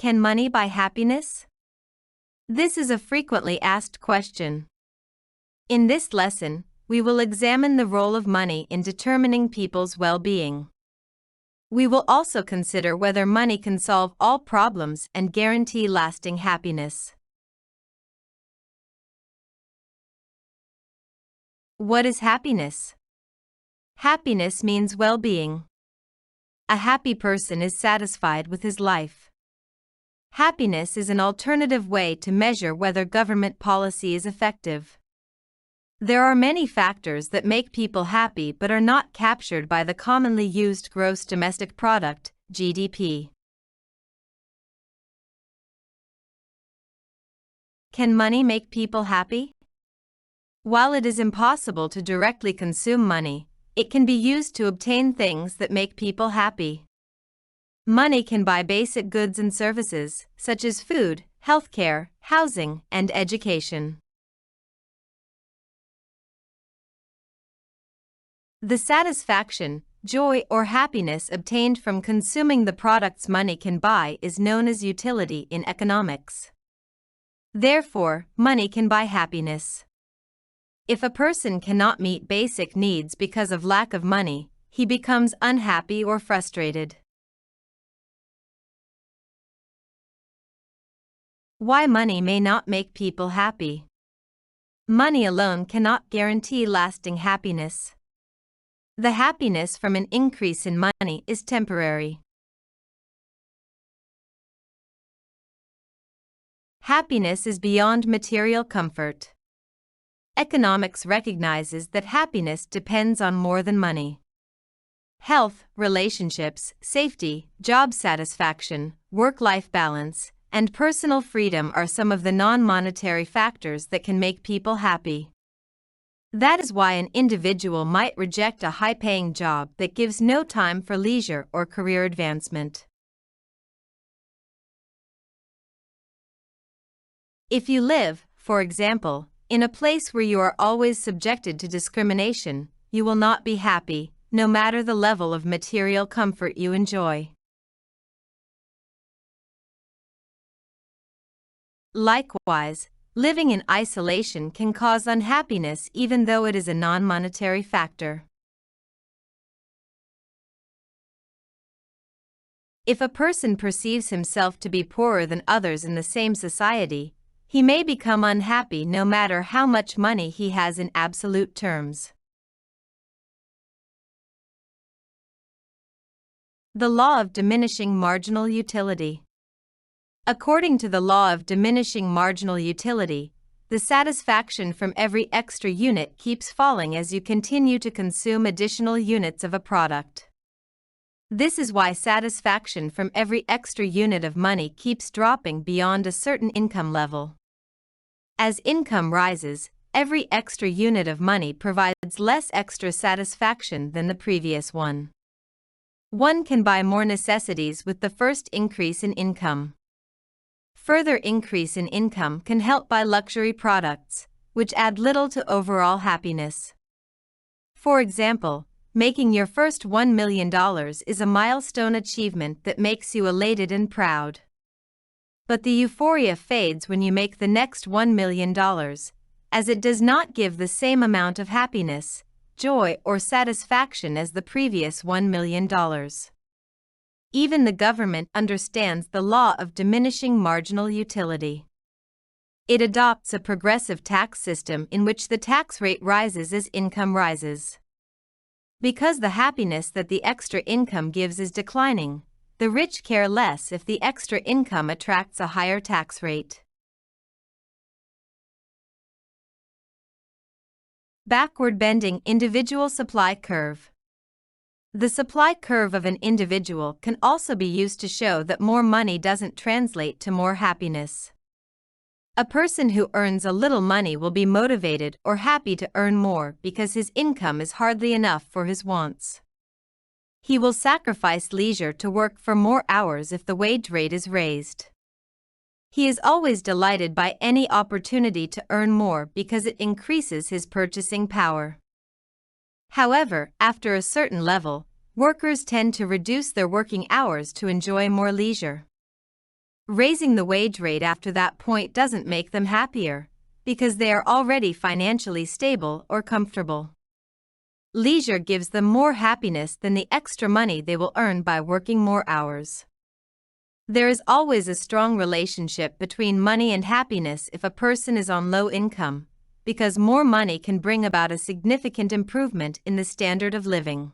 Can money buy happiness? This is a frequently asked question. In this lesson, we will examine the role of money in determining people's well-being. We will also consider whether money can solve all problems and guarantee lasting happiness. What is happiness? Happiness means well-being. A happy person is satisfied with his life. Happiness is an alternative way to measure whether government policy is effective. There are many factors that make people happy but are not captured by the commonly used gross domestic product, GDP. Can money make people happy? While it is impossible to directly consume money, it can be used to obtain things that make people happy. Money can buy basic goods and services, such as food, healthcare, housing, and education. The satisfaction, joy, or happiness obtained from consuming the products money can buy is known as utility in economics. Therefore, money can buy happiness. If a person cannot meet basic needs because of lack of money, he becomes unhappy or frustrated. Why money may not make people happy? Money alone cannot guarantee lasting happiness. The happiness from an increase in money is temporary. Happiness is beyond material comfort. Economics recognizes that happiness depends on more than money. Health, relationships, safety, job satisfaction, work-life balance, and personal freedom are some of the non-monetary factors that can make people happy. That is why an individual might reject a high-paying job that gives no time for leisure or career advancement. If you live, for example, in a place where you are always subjected to discrimination, you will not be happy, no matter the level of material comfort you enjoy. Likewise, living in isolation can cause unhappiness even though it is a non-monetary factor. If a person perceives himself to be poorer than others in the same society, he may become unhappy no matter how much money he has in absolute terms. The law of diminishing marginal utility. According to the law of diminishing marginal utility, the satisfaction from every extra unit keeps falling as you continue to consume additional units of a product. This is why satisfaction from every extra unit of money keeps dropping beyond a certain income level. As income rises, every extra unit of money provides less extra satisfaction than the previous one. One can buy more necessities with the first increase in income. Further increase in income can help buy luxury products, which add little to overall happiness. For example, making your first $1 million is a milestone achievement that makes you elated and proud. But the euphoria fades when you make the next $1 million, as it does not give the same amount of happiness, joy, or satisfaction as the previous $1 million. Even the government understands the law of diminishing marginal utility. It adopts a progressive tax system in which the tax rate rises as income rises. Because the happiness that the extra income gives is declining, the rich care less if the extra income attracts a higher tax rate. Backward bending individual supply curve. The supply curve of an individual can also be used to show that more money doesn't translate to more happiness. A person who earns a little money will be motivated or happy to earn more because his income is hardly enough for his wants. He will sacrifice leisure to work for more hours if the wage rate is raised. He is always delighted by any opportunity to earn more because it increases his purchasing power. However, after a certain level, workers tend to reduce their working hours to enjoy more leisure. Raising the wage rate after that point doesn't make them happier, because they are already financially stable or comfortable. Leisure gives them more happiness than the extra money they will earn by working more hours. There is always a strong relationship between money and happiness if a person is on low income, because more money can bring about a significant improvement in the standard of living.